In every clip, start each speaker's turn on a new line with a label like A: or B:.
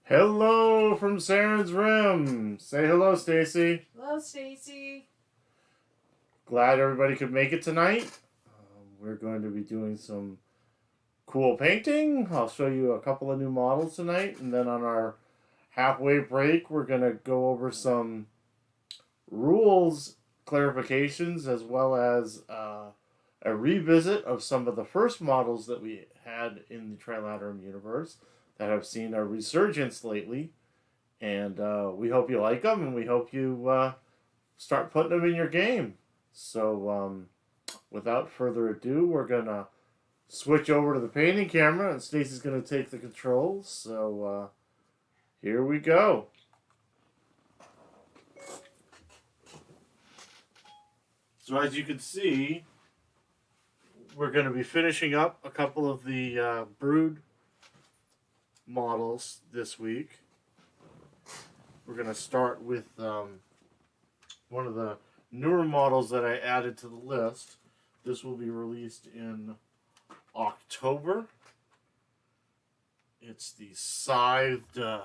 A: Hello from Saren's Rim. Say hello, Stacy.
B: Hello, Stacy.
A: Glad everybody could make it tonight. We're going to be doing some cool painting. I'll show you a couple of new models tonight, and then on our halfway break, we're going to go over some rules clarifications as well as a revisit of some of the first models that we had in the Trilaterum universe that have seen a resurgence lately. And we hope you like them, and we hope you start putting them in your game. So, without further ado, we're going to switch over to the painting camera, and Stacy's going to take the controls. So, here we go. So, as you can see, we're going to be finishing up a couple of the brood models this week. We're going to start with one of the newer models that I added to the list. This will be released in October. It's the scythed, I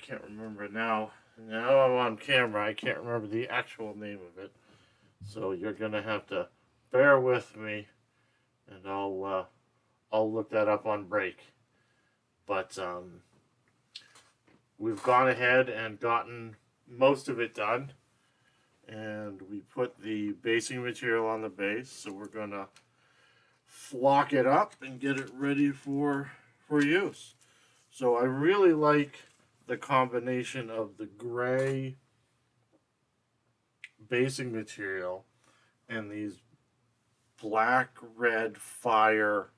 A: can't remember now. Now I'm on camera, I can't remember the actual name of it. So you're going to have to bear with me, and I'll look that up on break. But we've gone ahead and gotten most of it done, and we put the basing material on the base, so we're going to flock it up and get it ready for use. So I really like the combination of the gray basing material and these black red fire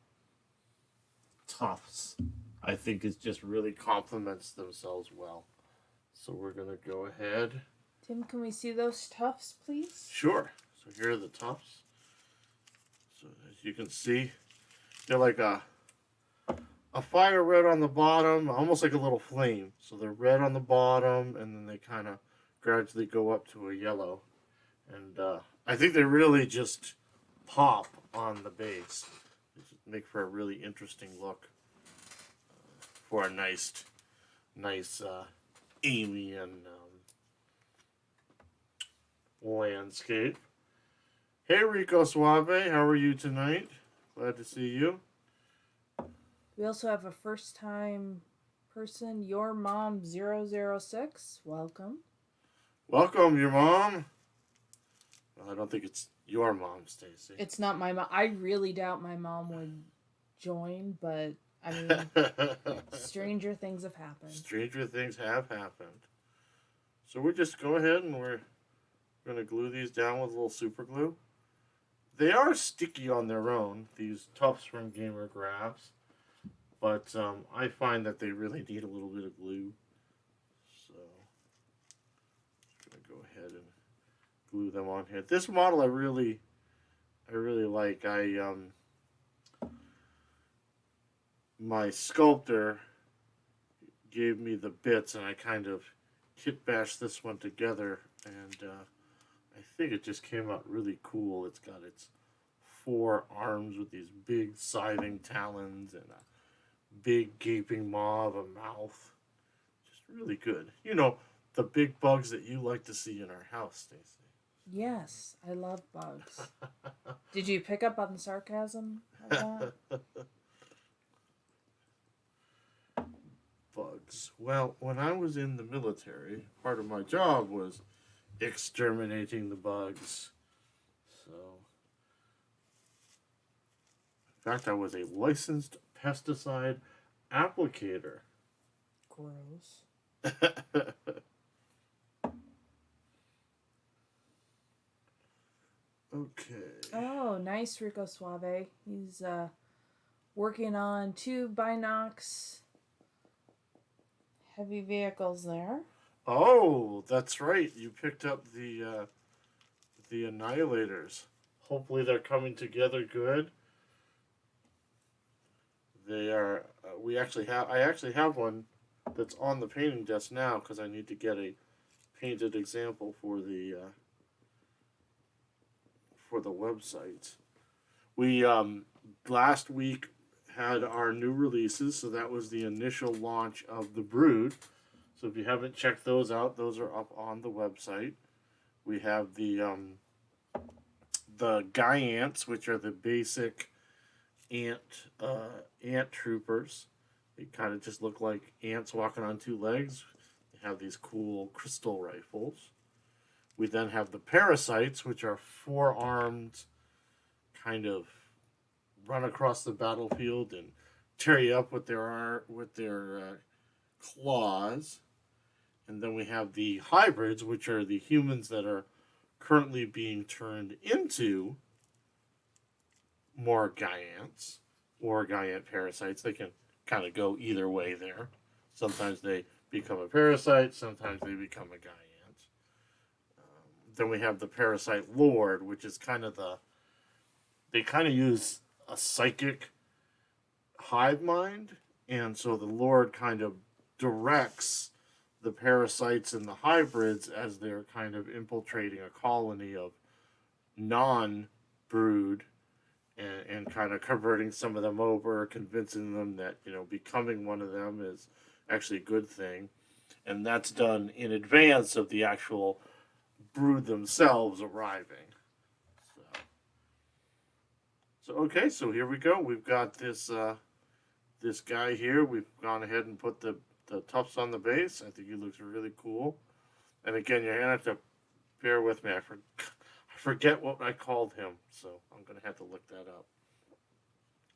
A: tufts. I think it just really complements themselves well. So we're going to go ahead.
B: Tim, can we see those tufts, please?
A: Sure. So here are the tufts. So as you can see, they're like a fire red on the bottom, almost like a little flame. So they're red on the bottom, and then they kind of gradually go up to a yellow. And I think they really just pop on the base. They just make for a really interesting look. For a nice alien landscape. Hey Rico Suave, how are you tonight? Glad to see you.
B: We also have a first time person, Your Mom 006. Welcome.
A: Welcome, your mom. Well, I don't think it's your mom, Stacy.
B: It's not my mom. I really doubt my mom would join, but I mean, stranger things have happened.
A: Stranger things have happened. So we're just go ahead and we're going to glue these down with a little super glue. They are sticky on their own, these tufts from Gamer Graphs, but I find that they really need a little bit of glue. So I'm going to go ahead and glue them on here. This model I really like. My sculptor gave me the bits, and I kind of kit bashed this one together, and I think it just came out really cool. It's got its 4 arms with these big scything talons and a big gaping maw of a mouth. Just really good. You know, the big bugs that you like to see in our house, Stacy.
B: Yes, I love bugs. Did you pick up on the sarcasm of that?
A: Bugs. Well, when I was in the military, part of my job was exterminating the bugs. So, in fact, I was a licensed pesticide applicator.
B: Gross.
A: Okay.
B: Oh, nice, Rico Suave. He's working on 2 Binox heavy vehicles there.
A: Oh, that's right. You picked up the Annihilators. Hopefully, they're coming together good. They are. I actually have one that's on the painting desk now because I need to get a painted example for the website. We last week had our new releases. So that was the initial launch of the Brood. So if you haven't checked those out, those are up on the website. We have the Giants, which are the basic ant ant troopers. They kind of just look like ants walking on two legs. They have these cool crystal rifles. We then have the Parasites, which are four-armed, kind of run across the battlefield and tear you up with their claws. And then we have the hybrids, which are the humans that are currently being turned into more Giants or Giant parasites. They can kind of go either way there. Sometimes they become a parasite, sometimes they become a Giant. Then we have the Parasite Lord, which is kind of they kind of use a psychic hive mind, and so the Lord kind of directs the parasites and the hybrids as they're kind of infiltrating a colony of non-brood and kind of converting some of them over, convincing them that, becoming one of them is actually a good thing. And that's done in advance of the actual brood themselves arriving. So okay, so here we go. We've got this guy here. We've gone ahead and put the tufts on the base. I think he looks really cool. And again, you're gonna have to bear with me. I forget what I called him, so I'm gonna have to look that up.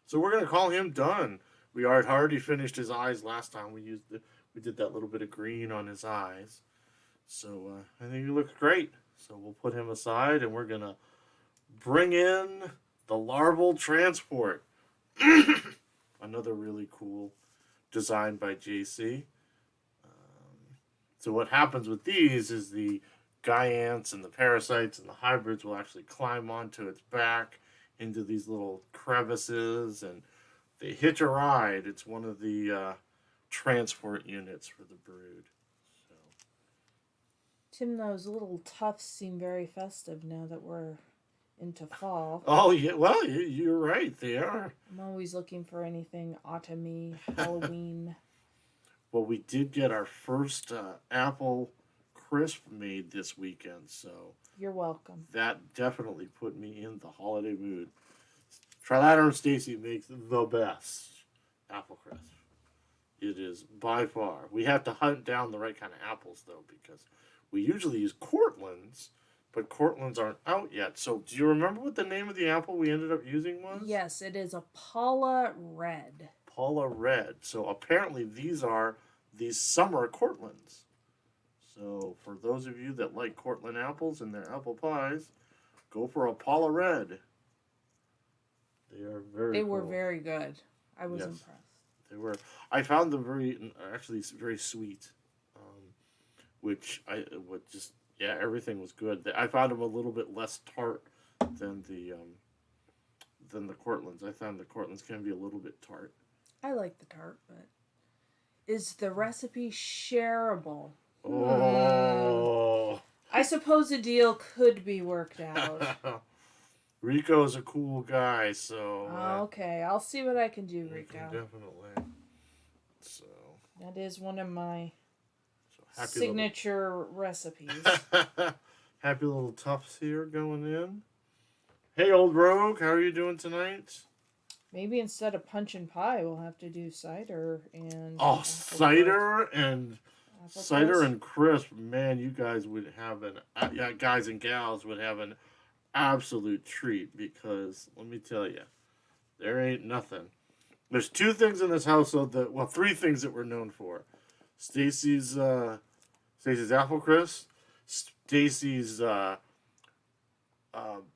A: So we're gonna call him done. We already finished his eyes last time. We did that little bit of green on his eyes. So I think he looks great. So we'll put him aside, and we're gonna bring in the larval transport. Another really cool design by JC. So what happens with these is the Giants and the Parasites and the hybrids will actually climb onto its back into these little crevices, and they hitch a ride. It's one of the transport units for the brood. So.
B: Tim, those little tufts seem very festive now that we're into fall.
A: Oh, yeah. Well, you're right. They are.
B: I'm always looking for anything autumny, Halloween.
A: Well, we did get our first apple crisp made this weekend, so
B: you're welcome.
A: That definitely put me in the holiday mood. Trilaterum Stacy makes the best apple crisp. It is by far. We have to hunt down the right kind of apples, though, because we usually use Cortlands, but Cortlands aren't out yet. So do you remember what the name of the apple we ended up using was?
B: Yes, it is a Paula Red.
A: Paula Red. So apparently these are these summer Cortlands. So for those of you that like Cortland apples and their apple pies, go for a Paula Red. They are
B: They were very good. I was impressed.
A: They were. I found them very sweet, everything was good. I found them a little bit less tart than the Cortlands. I found the Cortlands can be a little bit tart.
B: I like the tart, but is the recipe shareable?
A: Oh.
B: I suppose a deal could be worked out.
A: Rico's a cool guy, so...
B: okay, I'll see what I can do, Rico.
A: Definitely. So...
B: That is one of my signature recipes.
A: Happy little tufts here going in. Hey, old rogue, how are you doing tonight?
B: Maybe instead of punch and pie, we'll have to do cider and...
A: Oh, cider and... Cider and crisp, man, you guys would have guys and gals would have an absolute treat, because let me tell you, there ain't nothing. There's two things in this household three things that we're known for: Stacy's apple crisp, Stacy's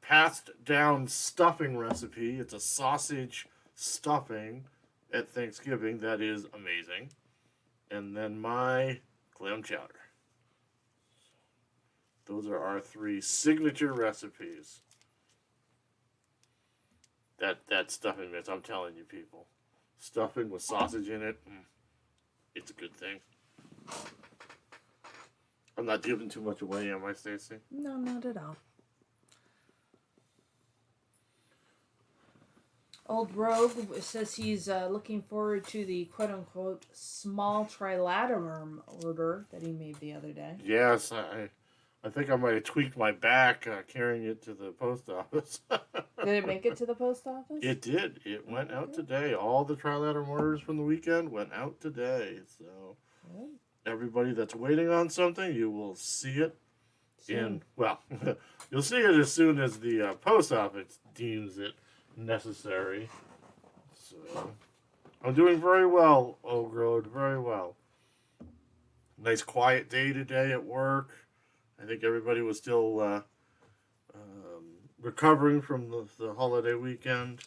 A: passed down stuffing recipe. It's a sausage stuffing at Thanksgiving that is amazing, and then my clam chowder. Those are our three signature recipes. That stuffing mix, I'm telling you, people. Stuffing with sausage in it, it's a good thing. I'm not giving too much away, am I, Stacy?
B: No, not at all. Old Rogue says he's looking forward to the quote-unquote small Trilaterum order that he made the other day.
A: Yes, I think I might have tweaked my back carrying it to the post office.
B: Did it make it to the post office?
A: It did. It went out today. All the Trilaterum orders from the weekend went out today. So everybody that's waiting on something, you will see it you'll see it as soon as the post office deems it necessary. So I'm doing very well, Old Road, very well. Nice quiet day today at work. I think everybody was still recovering from the holiday weekend.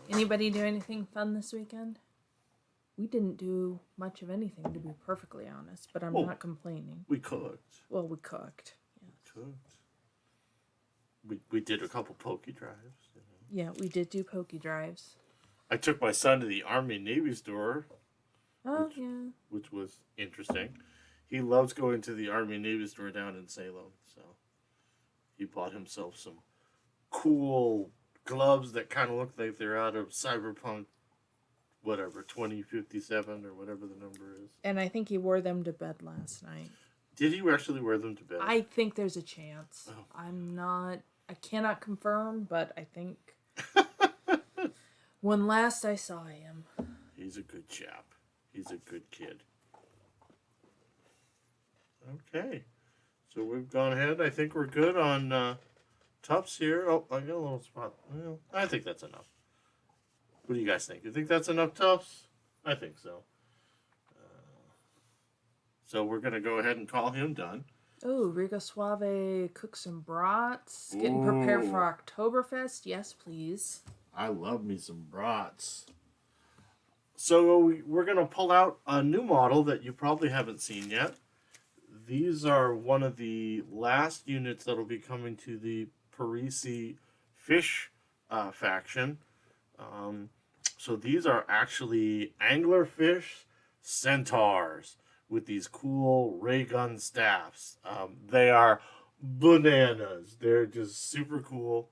B: Anybody do anything fun this weekend? We didn't do much of anything, to be perfectly honest, but I'm not complaining.
A: We cooked.
B: Well, we cooked. Yeah.
A: We did a couple pokey drives. You know.
B: Yeah, we did do pokey drives.
A: I took my son to the Army-Navy store.
B: Yeah.
A: Which was interesting. He loves going to the Army-Navy store down in Salem, so he bought himself some cool gloves that kind of look like they're out of Cyberpunk, whatever, 2057 or whatever the number is.
B: And I think he wore them to bed last night.
A: Did he actually wear them to bed?
B: I think there's a chance.
A: Oh.
B: I cannot confirm, but I think when last I saw him.
A: He's a good chap. He's a good kid. Okay. So we've gone ahead. I think we're good on Tufts here. Oh, I got a little spot. Well, I think that's enough. What do you guys think? You think that's enough Tufts? I think so. So we're going to go ahead and call him done.
B: Oh, Riga Suave cook some brats. Getting prepared for Oktoberfest. Yes, please.
A: I love me some brats. So we're going to pull out a new model that you probably haven't seen yet. These are one of the last units that will be coming to the Parici fish faction. So these are actually anglerfish centaurs with these cool ray gun staffs. They are bananas. They're just super cool.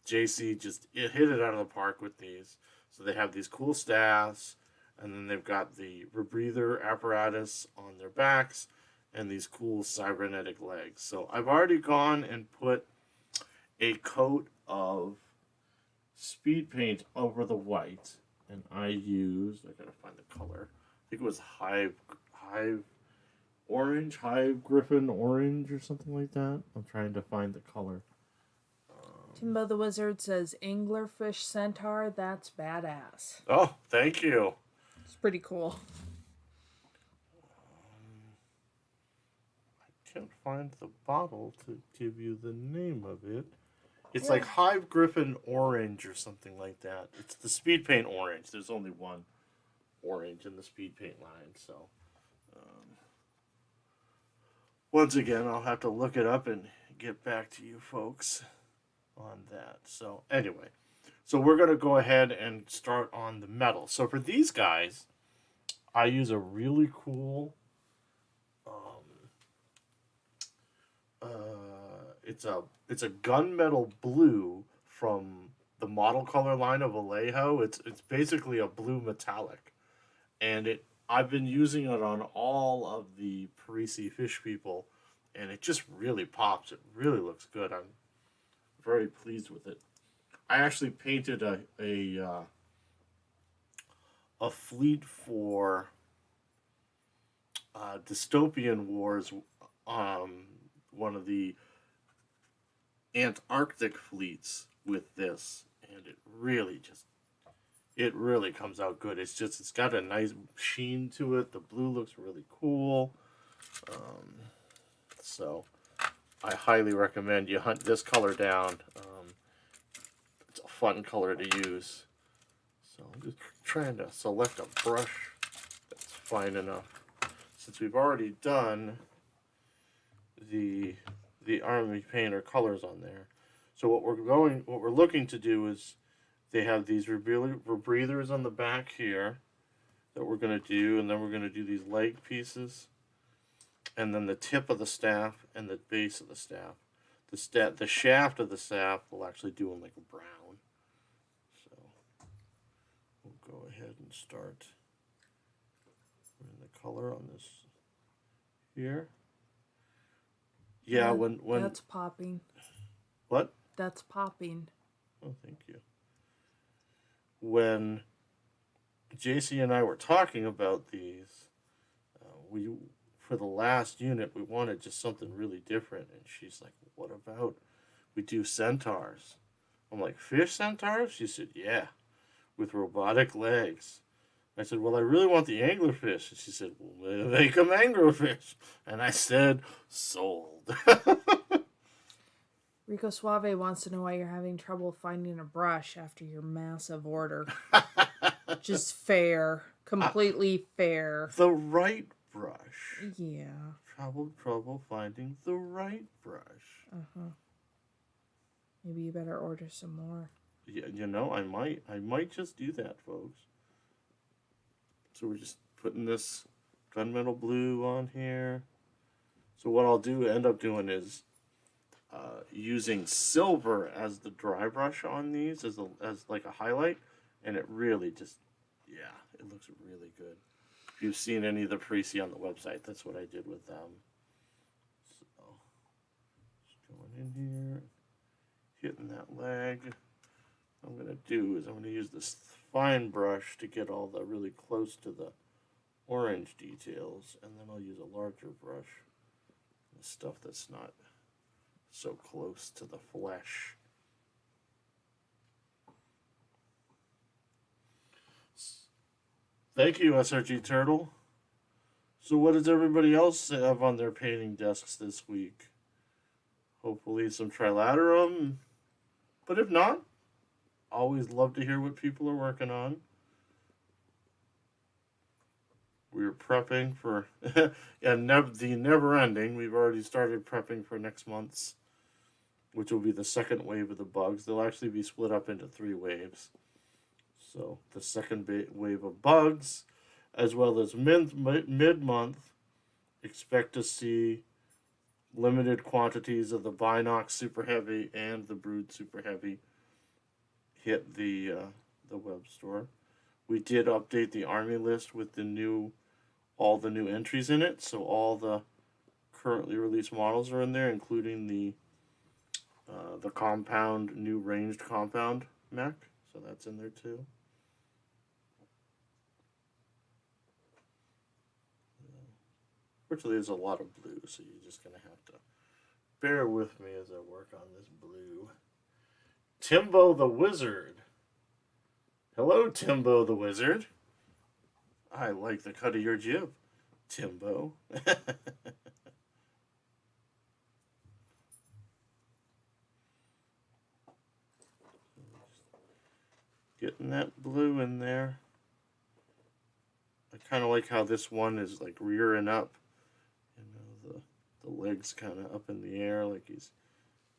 A: JC just hit it out of the park with these. So they have these cool staffs, and then they've got the rebreather apparatus on their backs and these cool cybernetic legs. So I've already gone and put a coat of speed paint over the white, and I gotta find the color. I think it was Hive Griffin Orange or something like that. I'm trying to find the color.
B: Timbo the Wizard says, Anglerfish Centaur, that's badass.
A: Oh, thank you.
B: It's pretty cool.
A: I can't find the bottle to give you the name of it. It's like Hive Griffin Orange or something like that. It's the speed paint orange. There's only one orange in the speed paint line, so once again, I'll have to look it up and get back to you folks on that. So anyway, so we're going to go ahead and start on the metal. So for these guys, I use a really cool it's a gunmetal blue from the model color line of Vallejo. It's basically a blue metallic, and I've been using it on all of the Parici fish people, and it just really pops. It really looks good. I'm very pleased with it. I actually painted a fleet for Dystopian Wars, one of the Antarctic fleets with this, and it really comes out good. It's got a nice sheen to it. The blue looks really cool. So I highly recommend you hunt this color down. It's a fun color to use. So I'm just trying to select a brush that's fine enough. Since we've already done the Army painter colors on there. So what we're looking to do is they have these rebreathers on the back here that we're going to do, and then we're going to do these leg pieces, and then the tip of the staff and the base of the staff. The shaft of the staff will actually do in like a brown, go ahead and start in the color on this here. Yeah, when
B: that's popping.
A: What?
B: That's popping.
A: Oh, thank you. When JC and I were talking about these, we for the last unit we wanted just something really different, and she's like, "What about we do centaurs?" I'm like, "Fish centaurs?" She said, "Yeah, with robotic legs." I said, "Well, I really want the anglerfish." And she said, "Well, make them anglerfish." And I said, "Sold."
B: Rico Suave wants to know why you're having trouble finding a brush after your massive order. Just fair. Completely fair.
A: The right brush.
B: Yeah.
A: Trouble finding the right brush.
B: Uh-huh. Maybe you better order some more.
A: Yeah, I might just do that, folks. So we're just putting this gunmetal blue on here. So what I'll end up doing is using silver as the dry brush on these as like a highlight, and it really just, yeah, it looks really good. If you've seen any of the Parici on the website, that's what I did with them. So just going in here, hitting that leg. What I'm gonna do is I'm gonna use this fine brush to get all the really close to the orange details, and then I'll use a larger brush, the stuff that's not so close to the flesh. Thank you, SRG Turtle. So what does everybody else have on their painting desks this week? Hopefully some Trilaterum. But if not, always love to hear what people are working on. We're prepping for the never ending. We've already started prepping for next month's, which will be the second wave of the bugs. They'll actually be split up into 3 waves. So the second wave of bugs, as well as mid-month, expect to see limited quantities of the Binox Super Heavy and the Brood Super Heavy hit the web store. We did update the army list with all the new entries in it, so all the currently released models are in there, including the compound, new ranged compound mech, so that's in there too. Fortunately, there's a lot of blue, so you're just gonna have to bear with me as I work on this blue. Timbo the Wizard. Hello, Timbo the Wizard. I like the cut of your jib, Timbo. Getting that blue in there. I kind of like how this one is like rearing up. You know, the legs kind of up in the air like he's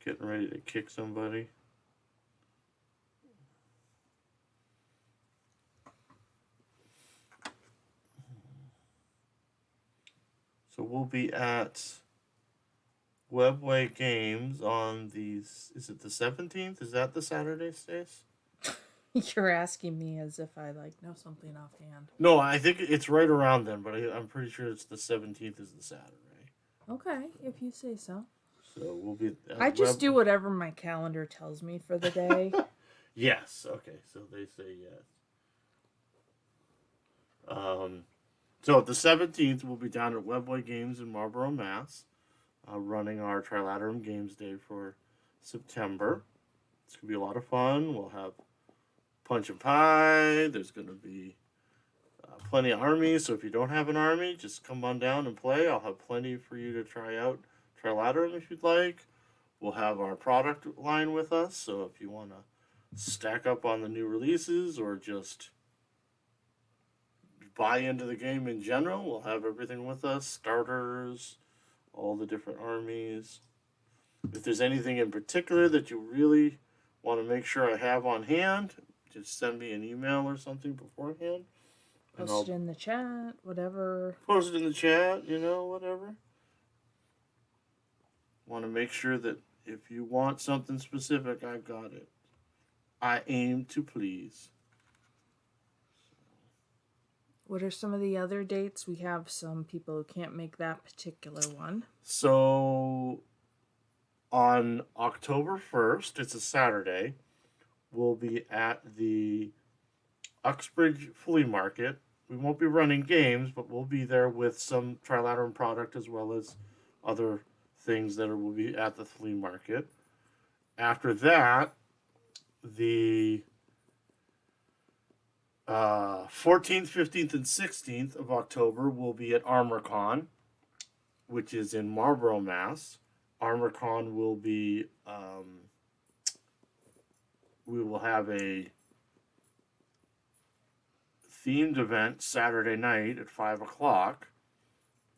A: getting ready to kick somebody. So we'll be at Webway Games on is it the 17th? Is that the Saturday, Stace?
B: You're asking me as if I know something offhand.
A: No, I think it's right around then, but I'm pretty sure it's the 17th is the Saturday.
B: Okay, if you say so.
A: So we'll be.
B: I just do whatever my calendar tells me for the day.
A: Yes. Okay. So they say yes. So the 17th we'll be down at Webway Games in Marlborough, Mass, running our Trilaterum Games Day for September. It's gonna be a lot of fun. We'll have punch and pie. There's gonna be plenty of armies. So if you don't have an army, just come on down and play. I'll have plenty for you to try out Trilaterum if you'd like. We'll have our product line with us. So if you want to stack up on the new releases or just buy into the game in general, we'll have everything with us. Starters, all the different armies. If there's anything in particular that you really want to make sure I have on hand, just send me an email or something beforehand.
B: Post it in the chat, whatever.
A: Post it in the chat, whatever. Want to make sure that if you want something specific, I've got it. I aim to please.
B: What are some of the other dates? We have some people who can't make that particular one.
A: So on October 1st, it's a Saturday, we'll be at the Uxbridge Flea Market. We won't be running games, but we'll be there with some Trilaterum product as well as other things that will be at the flea market. After that, the 14th, 15th, and 16th of October will be at ArmorCon, which is in Marlborough, Mass. ArmorCon will be, we will have a themed event Saturday night at 5 o'clock,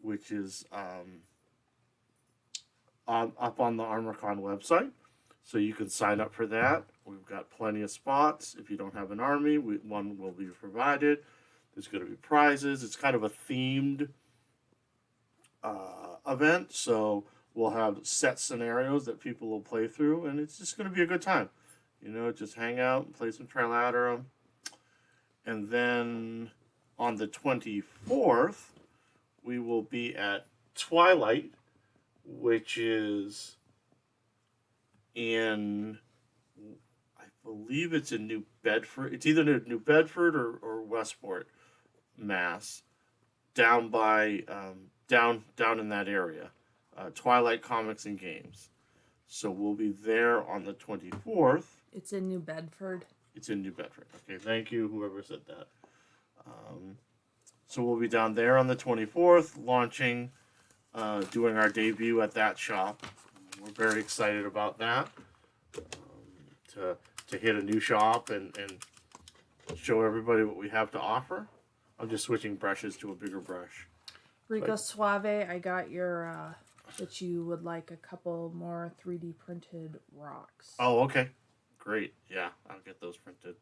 A: which is up on the ArmorCon website. So you can sign up for that. We've got plenty of spots. If you don't have an army, one will be provided. There's going to be prizes. It's kind of a themed event, so we'll have set scenarios that people will play through, and it's just going to be a good time. You know, just hang out and play some Trilaterum. And then on the 24th, we will be at Twilight, which is in, I believe it's in New Bedford. It's either New Bedford or Westport, Mass. Down by down in that area. Twilight Comics and Games. So we'll be there on the 24th.
B: It's in New Bedford.
A: It's in New Bedford. Okay, thank you, whoever said that. So we'll be down there on the 24th, launching, doing our debut at that shop. We're very excited about that. To hit a new shop and show everybody what we have to offer. I'm just switching brushes to a bigger brush.
B: Rico Suave, I got your that you would like a couple more 3D printed rocks.
A: Oh, okay. Great. Yeah, I'll get those printed.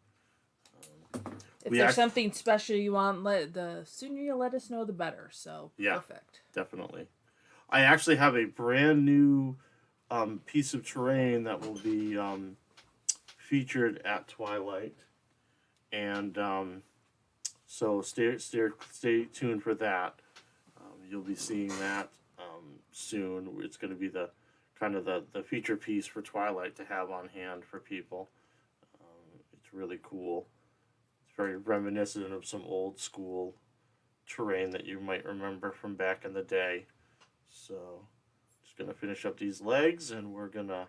B: If there's something special you want, the sooner you let us know, the better. So,
A: yeah,
B: perfect.
A: Definitely. I actually have a brand new piece of terrain that will be featured at Twilight. And so stay tuned for that. You'll be seeing that soon. It's going to be the kind of the feature piece for Twilight to have on hand for people. It's really cool. It's very reminiscent of some old school terrain that you might remember from back in the day. So just going to finish up these legs, and we're going to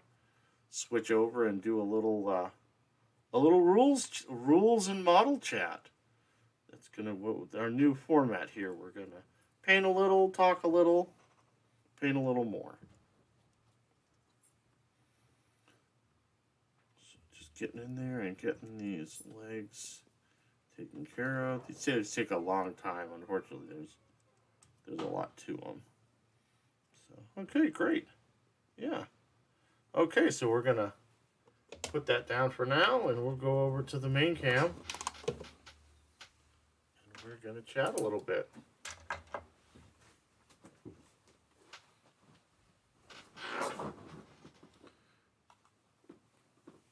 A: switch over and do a little rules and model chat. That's going to our new format here. We're going to paint a little, talk a little, paint a little more. So just getting in there and getting these legs taken care of. These take a long time. Unfortunately, there's a lot to them. So okay, great. Yeah. Okay, so we're gonna put that down for now, and we'll go over to the main cam, and we're gonna chat a little bit.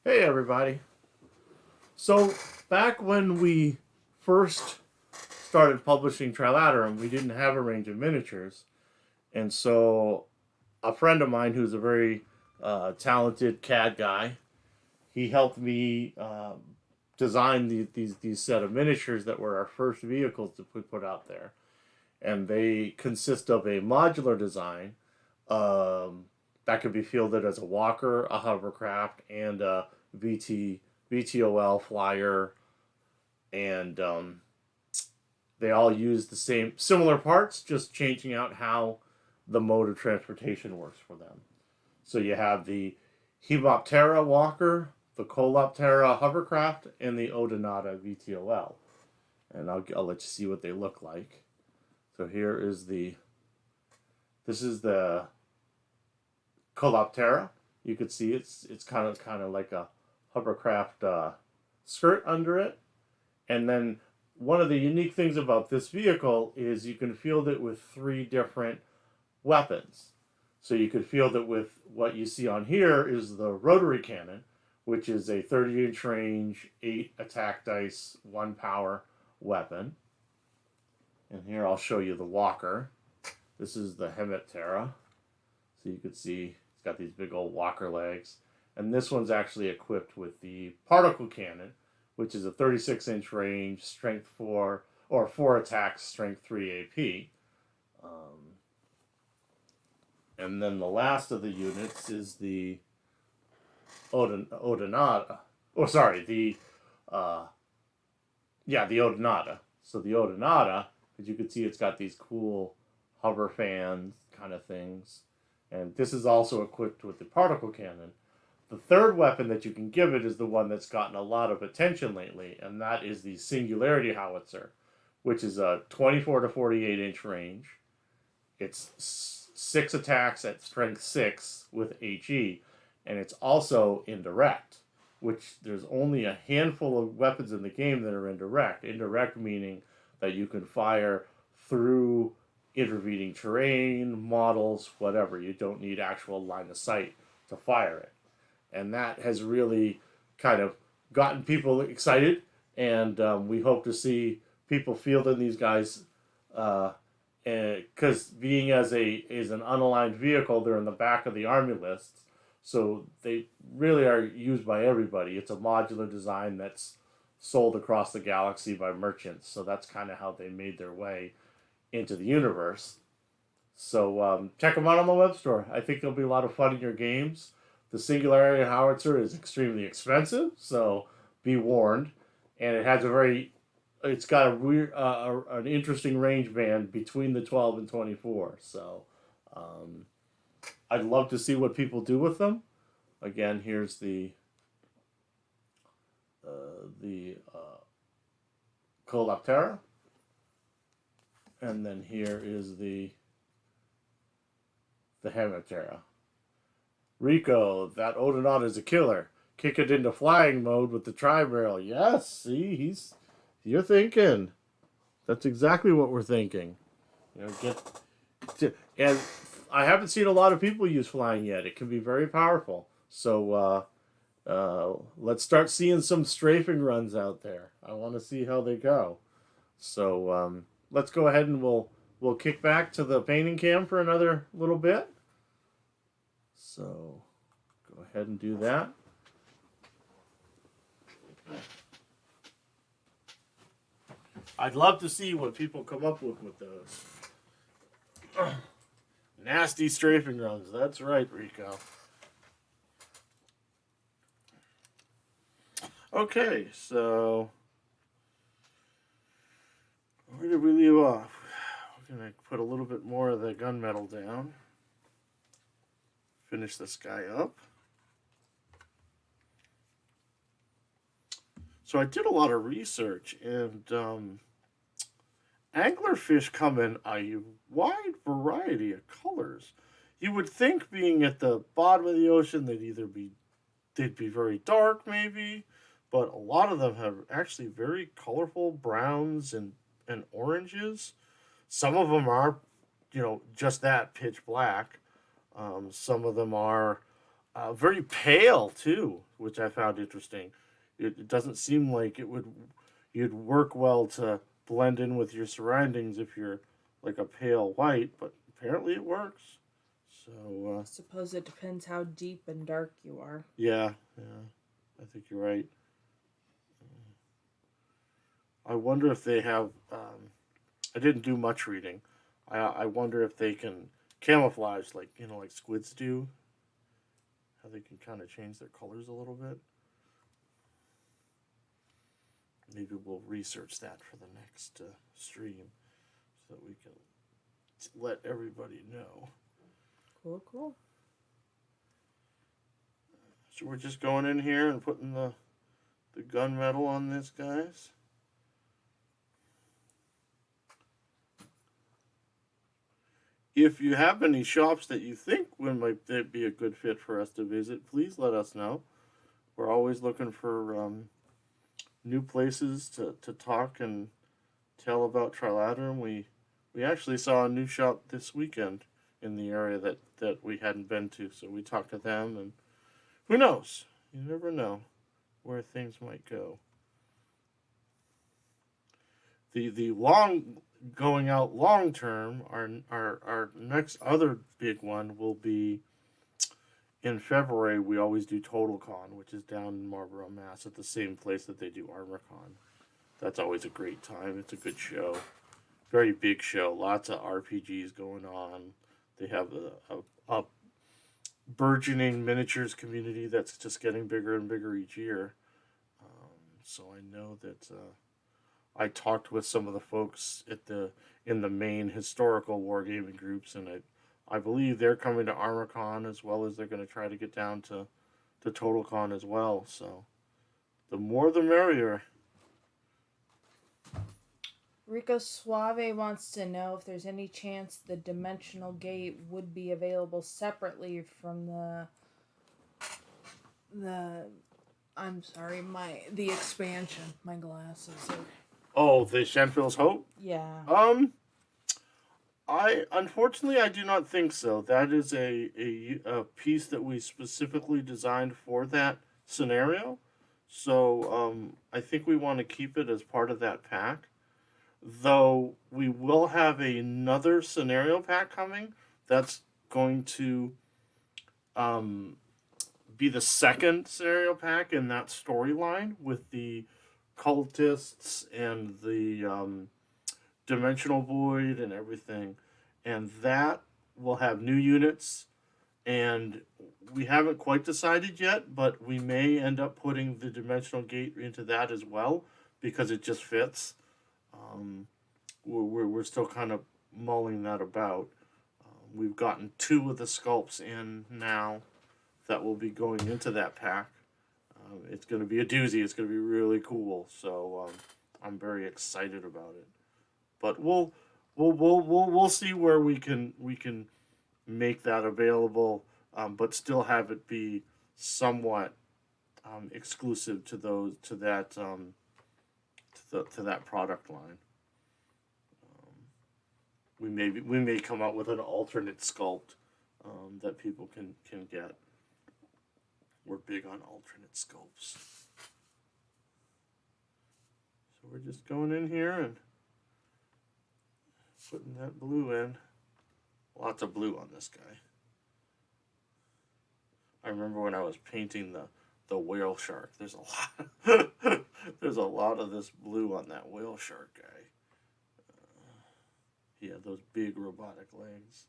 A: Hey everybody. So back when we first started publishing Trilaterum, we didn't have a range of miniatures. And so a friend of mine who's a very talented CAD guy, he helped me design these set of miniatures that were our first vehicles that we put out there. And they consist of a modular design that could be fielded as a walker, a hovercraft, and a VTOL flyer. And they all use the similar parts, just changing out how the mode of transportation works for them. So you have the Hemoptera walker, the Coloptera hovercraft, and the Odonata VTOL. And I'll let you see what they look like. So here is this is the Coloptera. You can see it's kind of like a hovercraft skirt under it. And then one of the unique things about this vehicle is you can field it with 3 different weapons. So you could field it with what you see on here is the rotary cannon, which is a 30-inch range, 8 attack dice, 1 power weapon. And here I'll show you the walker. This is the Hemiptera. So you can see it's got these big old walker legs. And this one's actually equipped with the particle cannon, which is a 36-inch range, strength 4, or 4 attacks, strength 3 AP. And then the last of the units is the Odonata. Oh, sorry, the Odonata. So the Odonata, as you can see, it's got these cool hover fans kind of things. And this is also equipped with the particle cannon. The third weapon that you can give it is the one that's gotten a lot of attention lately, and that is the Singularity Howitzer, which is a 24 to 48-inch range. It's 6 attacks at strength 6 with HE, and it's also indirect, which there's only a handful of weapons in the game that are indirect. Indirect meaning that you can fire through intervening terrain, models, whatever. You don't need actual line of sight to fire it. And that has really kind of gotten people excited, and we hope to see people fielding these guys because being as an unaligned vehicle, they're in the back of the army lists, so they really are used by everybody. It's a modular design that's sold across the galaxy by merchants, so that's kind of how they made their way into the universe. So check them out on the web store. I think there'll be a lot of fun in your games. The Singularity Howitzer is extremely expensive, so be warned. And it's got a weird, an interesting range band between the 12 and 24. So I'd love to see what people do with them. Again, here's the Colaptera. And then here is the Hemiptera. Rico, that Odonata is a killer. Kick it into flying mode with the tri-barrel. Yes, see, you're thinking. That's exactly what we're thinking. And I haven't seen a lot of people use flying yet. It can be very powerful. So let's start seeing some strafing runs out there. I want to see how they go. So let's go ahead and we'll kick back to the painting cam for another little bit. So go ahead and do that. I'd love to see what people come up with those. Nasty strafing runs. That's right, Rico. Okay, so where did we leave off? We're going to put a little bit more of the gunmetal down. Finish this guy up. So I did a lot of research, and anglerfish come in a wide variety of colors. You would think, being at the bottom of the ocean, they'd be very dark, maybe, but a lot of them have actually very colorful browns and oranges. Some of them are, just that pitch black. Some of them are very pale too, which I found interesting. It doesn't seem like you'd work well to blend in with your surroundings if you're like a pale white, but apparently it works. So
B: I suppose it depends how deep and dark you are.
A: Yeah, I think you're right. I wonder if they have. I didn't do much reading. I wonder if they can camouflage like squids do. How they can kind of change their colors a little bit. Maybe we'll research that for the next stream so that we can let everybody know.
B: Cool.
A: So we're just going in here and putting the gunmetal on this, guys. If you have any shops that you think might be a good fit for us to visit, please let us know. We're always looking for new places to talk and tell about Trilaterum. We actually saw a new shop this weekend in the area that we hadn't been to, so we talked to them, and who knows? You never know where things might go. The long going out long term, our next other big one will be in February. We always do TotalCon, which is down in Marlborough, Mass, at the same place that they do ArmorCon. That's always a great time. It's a good show. Very big show. Lots of RPGs going on. They have a burgeoning miniatures community that's just getting bigger and bigger each year. So I know that I talked with some of the folks in the main historical wargaming groups, and I believe they're coming to ArmorCon as well as they're going to try to get down to TotalCon as well. So the more the merrier.
B: Rico Suave wants to know if there's any chance the Dimensional Gate would be available separately from the the expansion. My glasses are...
A: Oh, the Shenfield's Hope?
B: Yeah.
A: Unfortunately I do not think so. That is a piece that we specifically designed for that scenario. So I think we want to keep it as part of that pack. Though we will have another scenario pack coming that's going to be the second scenario pack in that storyline with the cultists and the dimensional void and everything. And that will have new units. And we haven't quite decided yet, but we may end up putting the dimensional gate into that as well because it just fits. We're still kind of mulling that about. We've gotten 2 of the sculpts in now that will be going into that pack. It's going to be a doozy. It's going to be really cool. So I'm very excited about it. But we'll see where we can make that available, but still have it be somewhat exclusive to that product line. We may come out with an alternate sculpt that people can get. We're big on alternate sculpts. So we're just going in here and putting that blue in. Lots of blue on this guy. I remember when I was painting the whale shark. There's a lot. There's a lot of this blue on that whale shark guy. He had those big robotic legs.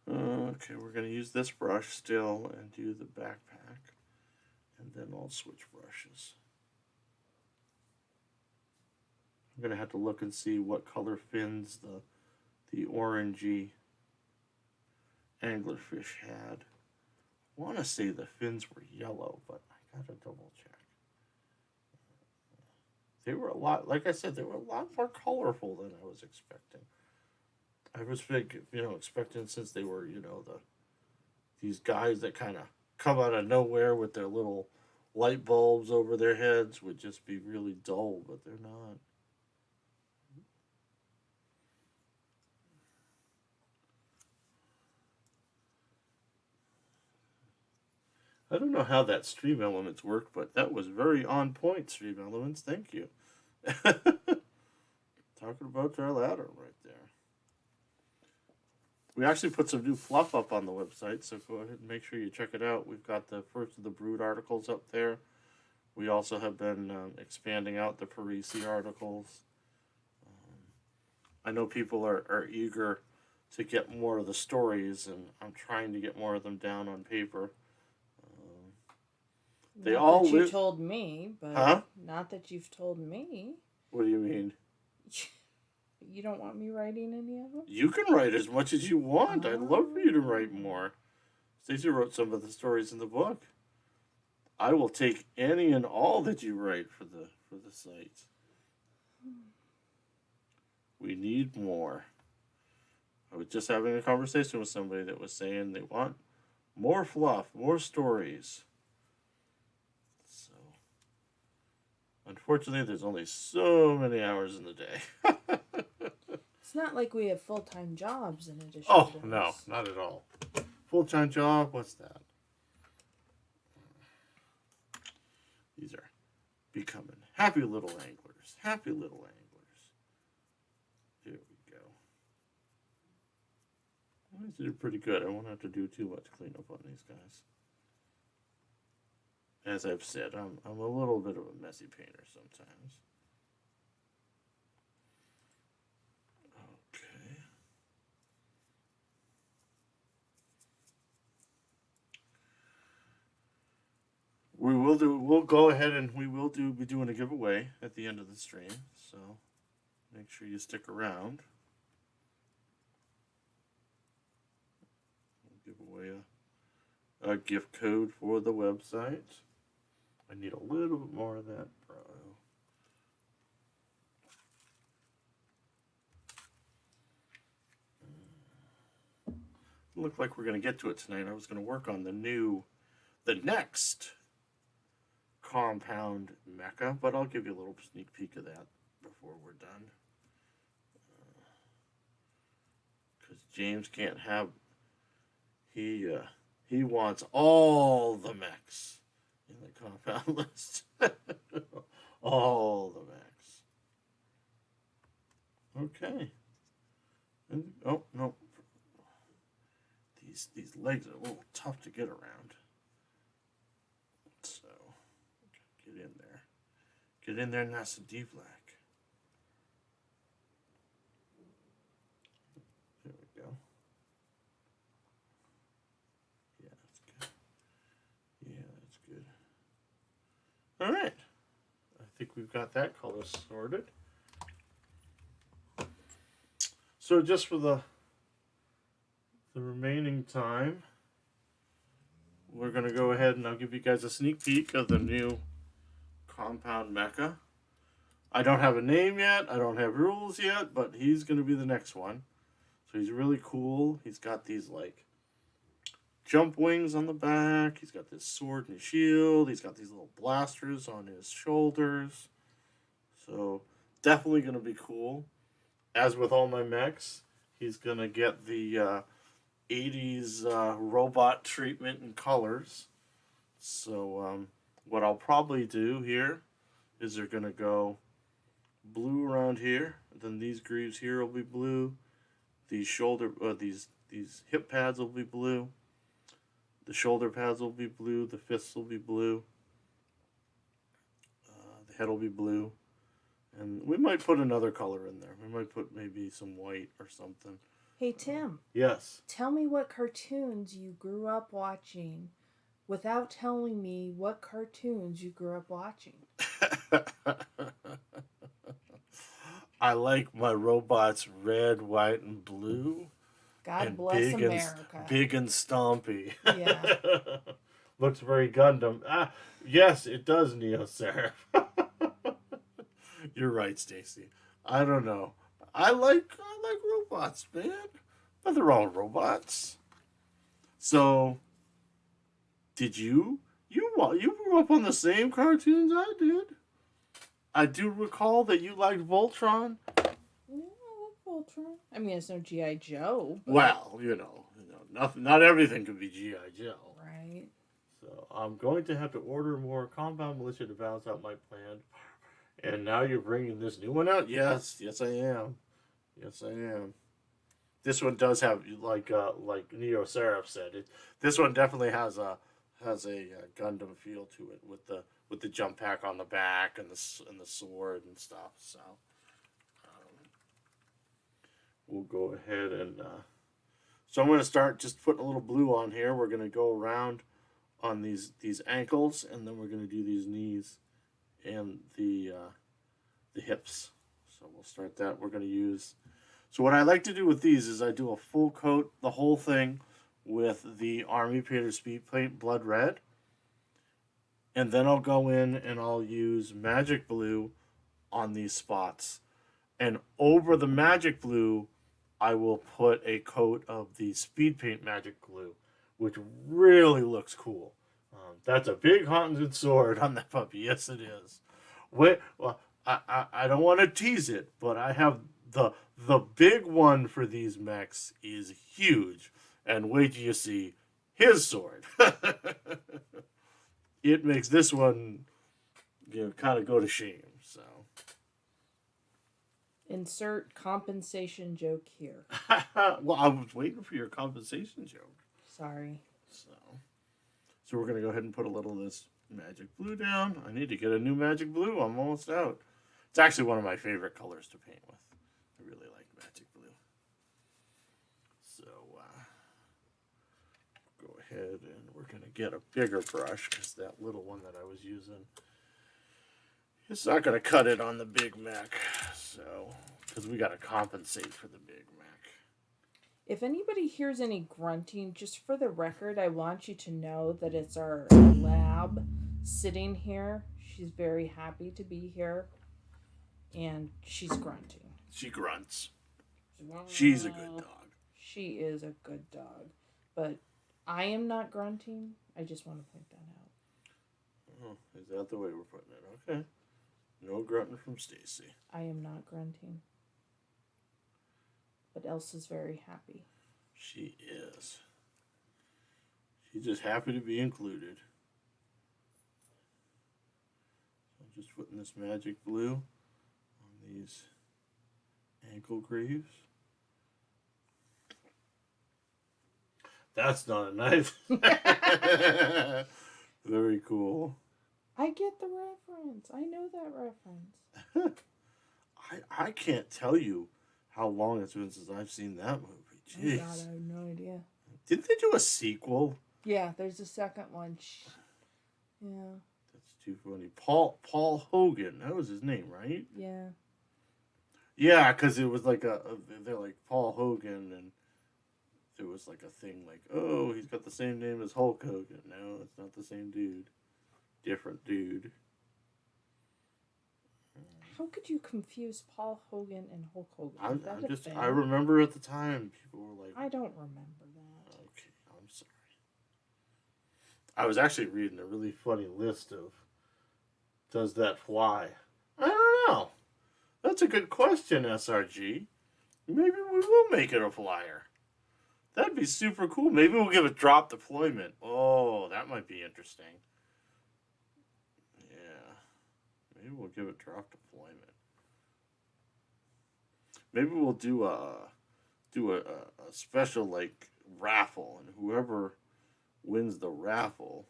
A: Okay, we're going to use this brush still and do the backpack. And then I'll switch brushes. I'm going to have to look and see what color fins the orangey anglerfish had. I want to say the fins were yellow, but I got to double check. They were a lot, like I said, they were a lot more colorful than I was expecting. I was expecting, since they were, these guys that kind of come out of nowhere with their little light bulbs over their heads would just be really dull, but they're not. I don't know how that Stream Elements worked, but that was very on point, Stream Elements. Thank you. Talking about Trilaterum right there. We actually put some new fluff up on the website, so go ahead and make sure you check it out. We've got the first of the Brood articles up there. We also have been expanding out the Parici articles. I know people are eager to get more of the stories, and I'm trying to get more of them down on paper.
B: They all that you told me, but not that you've told me.
A: What do you mean?
B: You don't want me writing any of them?
A: You can write as much as you want. I'd love for you to write more. Stacy wrote some of the stories in the book. I will take any and all that you write for the site. We need more. I was just having a conversation with somebody that was saying they want more fluff, more stories. So, unfortunately, there's only so many hours in the day.
B: It's not like we have full-time jobs in addition
A: to
B: this.
A: No, not at all. Full-time job? What's that? becoming happy little anglers. Happy little anglers. There we go. These did pretty good. I won't have to do too much cleanup on these guys. As I've said, I'm a little bit of a messy painter sometimes. Okay. We'll go ahead and be doing a giveaway at the end of the stream, so make sure you stick around. We'll give away a gift code for the website. I need a little bit more of that, bro. Look like we're going to get to it tonight. I was going to work on the next compound mecha, but I'll give you a little sneak peek of that before we're done. Because James can't have... He wants all the mechs in the compound list. All the mechs. Okay. Oh, no. These legs are a little tough to get around. So, get in there. Get in there nice and deep like. There we go. Yeah, that's good. Yeah, that's good. All right. I think we've got that color sorted. So just for the remaining time, we're going to go ahead and I'll give you guys a sneak peek of the new compound mecha. I don't have a name yet. I don't have rules yet, but he's going to be the next one. So he's really cool. He's got these like jump wings on the back. He's got this sword and shield. He's got these little blasters on his shoulders. So definitely going to be cool. As with all my mechs, he's going to get the 80s robot treatment and colors. So what I'll probably do here is they're going to go blue around here. Then these grooves here will be blue. These shoulder, these hip pads will be blue. The shoulder pads will be blue. The fists will be blue. The head will be blue. And we might put another color in there. We might put maybe some white or something.
B: Hey, Tim.
A: Yes.
B: Tell me what cartoons you grew up watching without telling me what cartoons you grew up watching.
A: I like my robots red, white, and blue.
B: God
A: and
B: bless America.
A: Big and stompy.
B: Yeah.
A: Looks very Gundam. Yes, it does, Neo Seraph. You're right, Stacy. I don't know. I like robots, man. Nothing wrong with robots. So, did you grew up on the same cartoons I did? I do recall that you liked Voltron.
B: Yeah, I like Voltron. I mean, it's no G.I. Joe. But...
A: Well, not everything could be G.I. Joe.
B: Right.
A: So I'm going to have to order more Compound Militia to balance out my plan. And now you're bringing this new one out? Yes, I am. Yes, I am. This one does have, like Neo Seraph said, this one definitely has a Gundam feel to it with the jump pack on the back and the sword and stuff. So we'll go ahead and so I'm going to start just putting a little blue on here. We're going to go around on these ankles, and then we're going to do these knees and the hips. So we'll start that. We're going to use... So what I like to do with these is I do a full coat, the whole thing, with the Army Painter Speed Paint Blood Red. And then I'll go in and I'll use Magic Blue on these spots. And over the Magic Blue, I will put a coat of the Speed Paint Magic Glue, which really looks cool. That's a big hunting sword on that puppy. Yes, it is. Well, I don't want to tease it, but I have the big one for these mechs is huge. And wait till you see his sword. It makes this one kind of go to shame. So.
B: Insert compensation joke here.
A: Well, I was waiting for your compensation joke.
B: Sorry.
A: So we're gonna go ahead and put a little of this magic blue down. I need to get a new magic blue. I'm almost out. It's actually one of my favorite colors to paint with. I really like magic blue. So go ahead and we're gonna get a bigger brush because that little one that I was using, it's not gonna cut it on the Big Mac. So because we gotta compensate for the Big Mac.
B: If anybody hears any grunting, just for the record, I want you to know that it's our lab sitting here. She's very happy to be here, and she's grunting.
A: She grunts. She's a good dog.
B: She is a good dog, but I am not grunting. I just want to point that out.
A: Oh, is that the way we're putting it? Okay. No grunting from Stacy.
B: I am not grunting. But Elsa's very happy.
A: She is. She's just happy to be included. So I'm just putting this magic blue on these ankle greaves. That's not a knife. Very cool.
B: I get the reference. I know that reference.
A: I can't tell you how long it's been since I've seen that movie. Jeez.
B: Oh God, I have no idea.
A: Didn't they do a sequel?
B: Yeah, there's a second one. Yeah.
A: That's too funny. Paul Hogan. That was his name, right?
B: Yeah.
A: Yeah, because it was like they're like Paul Hogan, and there was like a thing like, oh, he's got the same name as Hulk Hogan. No, it's not the same dude. Different dude.
B: How could you confuse Paul Hogan and Hulk Hogan?
A: I remember at the time people were like,
B: I don't remember that.
A: Okay, I'm sorry. I was actually reading a really funny list of does that fly? I don't know. That's a good question, SRG. Maybe we will make it a flyer. That'd be super cool. Maybe we'll give it drop deployment. Oh, that might be interesting. Yeah. Maybe we'll give it drop deployment. Maybe we'll do a special like raffle, and whoever wins the raffle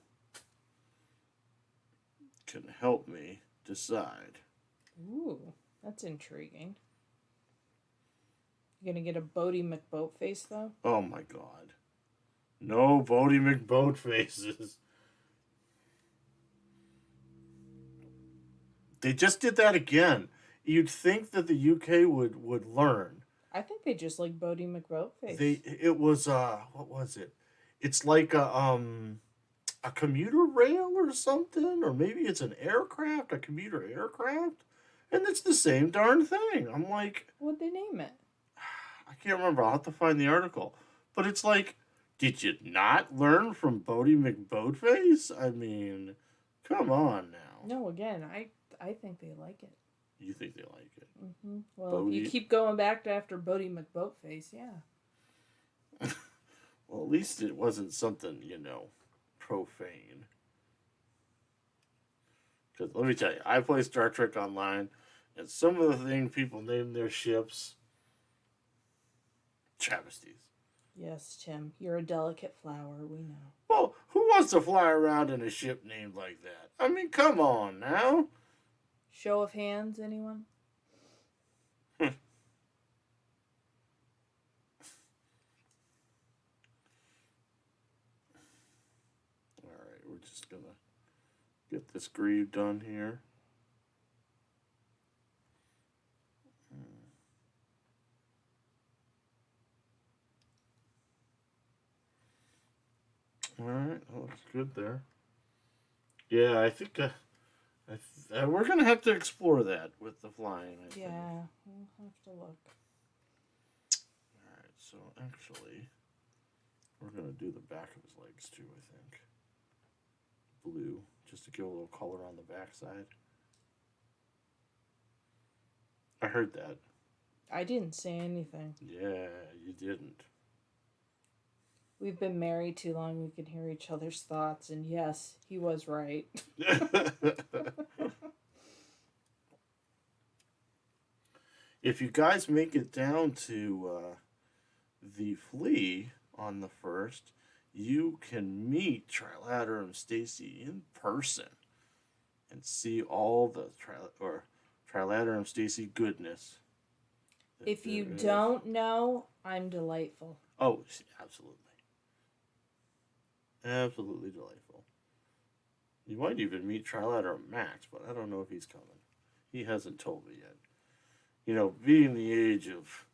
A: can help me decide.
B: Ooh, that's intriguing. You gonna get a Bodie McBoatface though?
A: Oh my God. No Bodie McBoatfaces. They just did that again. You'd think that the UK would learn.
B: I think they just like Bodie McBoatface.
A: It was what was it? It's like a commuter rail or something, or maybe it's an aircraft, a commuter aircraft, and it's the same darn thing. I'm like,
B: what'd they name it?
A: I can't remember. I'll have to find the article. But it's like, did you not learn from Bodie McBoatface? I mean, come on now.
B: No, again, I think they like it.
A: You think they like it?
B: Mm-hmm. Well,
A: Bodie...
B: if you keep going back to after Bodie McBoatface, yeah.
A: Well, at least it wasn't something, profane. Because let me tell you, I play Star Trek Online, and some of the things people name their ships, travesties.
B: Yes, Tim, you're a delicate flower, we know.
A: Well, who wants to fly around in a ship named like that? I mean, come on now.
B: Show of hands, anyone?
A: All right, we're just going to get this greave done here. All right, that looks good there. Yeah, I think we're going to have to explore that with the flying, I think.
B: Yeah, we'll have to look.
A: All right, so actually, we're going to do the back of his legs too, I think. Blue, just to give a little color on the backside. I heard that.
B: I didn't say anything.
A: Yeah, you didn't.
B: We've been married too long, we can hear each other's thoughts, and yes, he was right.
A: if you guys make it down to the flea on the 1st, you can meet Trilaterum Stacy in person and see all the Trilaterum Stacy goodness.
B: If you don't know, I'm delightful.
A: Oh, absolutely. Absolutely delightful. You might even meet Trilaterum Max, but I don't know if he's coming. He hasn't told me yet. You know, being the age of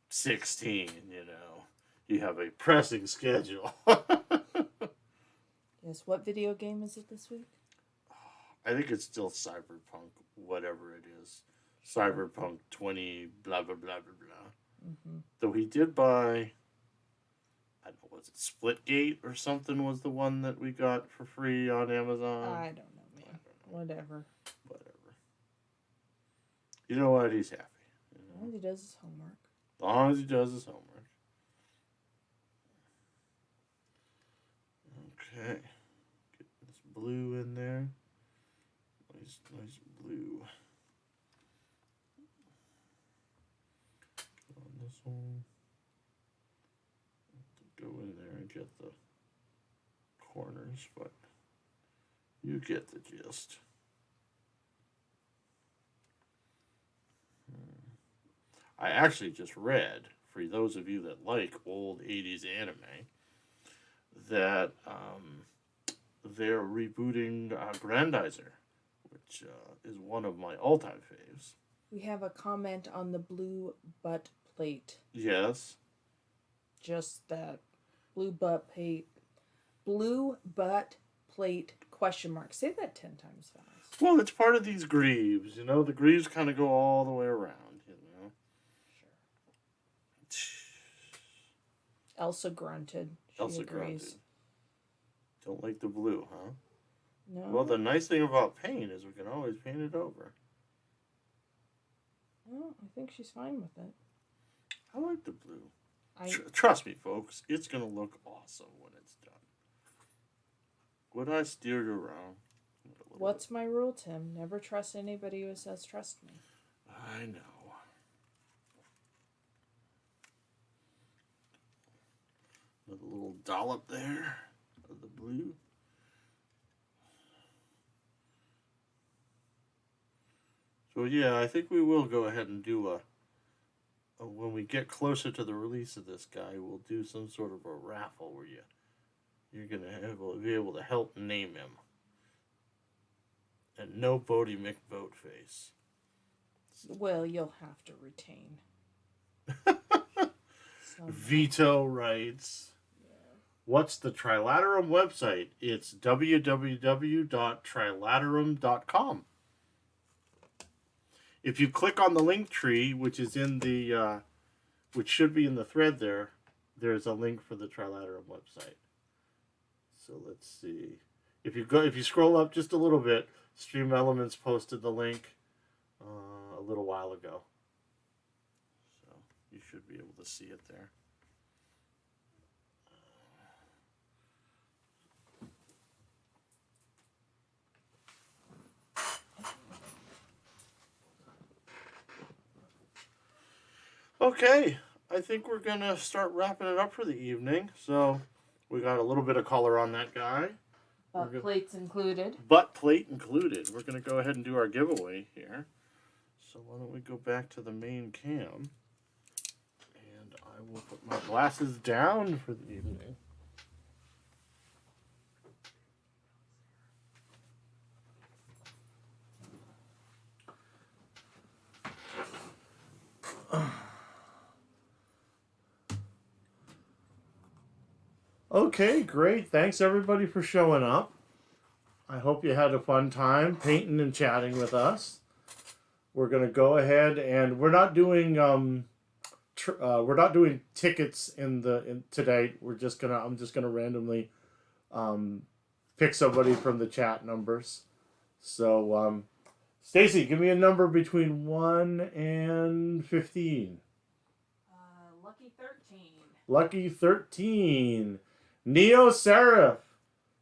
A: 16, you have a pressing schedule.
B: Yes, what video game is it this week?
A: I think it's still Cyberpunk, whatever it is. Cyberpunk 20, blah, blah, blah, blah, blah.
B: Mm-hmm.
A: Though he did buy, I don't know, was it Splitgate or something was the one that we got for free on Amazon?
B: I don't know, man. Whatever.
A: You know what? He's happy.
B: As long as he does his homework.
A: As long as he does his homework. Okay. Get this blue in there. Nice blue. On this one. Go in there and get the corners, but you get the gist. I actually just read, for those of you that like old 80s anime, that they're rebooting Grandizer, which is one of my all-time faves.
B: We have a comment on the blue butt plate.
A: Yes.
B: Just that. Blue butt plate. Question mark. Say that 10 times fast.
A: Well, it's part of these greaves, The greaves kind of go all the way around,
B: Sure. Elsa grunted. She agrees. Grunted.
A: Don't like the blue, huh?
B: No.
A: Well, the nice thing about paint is we can always paint it over.
B: Oh, I think she's fine with it.
A: I like the blue. Trust me, folks. It's going to look awesome when it's done. Would I steer you wrong?
B: What's my rule, Tim? Never trust anybody who says trust me.
A: I know. With a little dollop there of the blue. So yeah, I think we will go ahead and do when we get closer to the release of this guy, we'll do some sort of a raffle where you're going to be able to help name him. And no Bodie McBoatface.
B: Well, you'll have to retain.
A: Veto rights.
B: Yeah.
A: What's the Trilaterum website? It's www.trilaterum.com. If you click on the link tree, which is in the, which should be in the thread there, there's a link for the Trilaterum website. So let's see. If you scroll up just a little bit, Stream Elements posted the link a little while ago. So you should be able to see it there. Okay, I think we're going to start wrapping it up for the evening. So we got a little bit of color on that guy.
B: Butt plates included.
A: Butt plate included. We're going to go ahead and do our giveaway here. So why don't we go back to the main cam. And I will put my glasses down for the evening. Okay, great. Thanks everybody for showing up. I hope you had a fun time painting and chatting with us. We're gonna go ahead and we're not doing tickets in today. I'm just gonna randomly pick somebody from the chat numbers. So Stacy, give me a number between 1 and 15.
B: Lucky 13.
A: Lucky 13. Neo Seraph,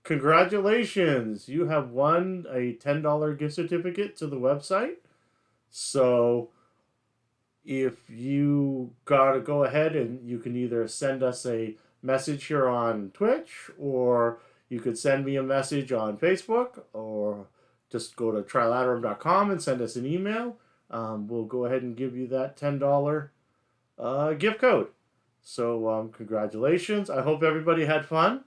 A: congratulations. You have won a $10 gift certificate to the website. So if you gotta go ahead and you can either send us a message here on Twitch, or you could send me a message on Facebook, or just go to trilaterum.com and send us an email. We'll go ahead and give you that $10 gift code. So congratulations. I hope everybody had fun.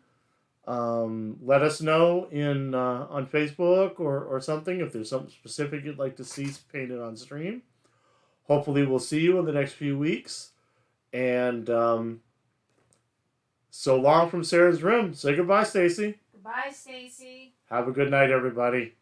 A: Let us know in on Facebook or something if there's something specific you'd like to see painted on stream. Hopefully we'll see you in the next few weeks. And so long from Sarah's room. Say goodbye, Stacy.
B: Goodbye, Stacy.
A: Have a good night, everybody.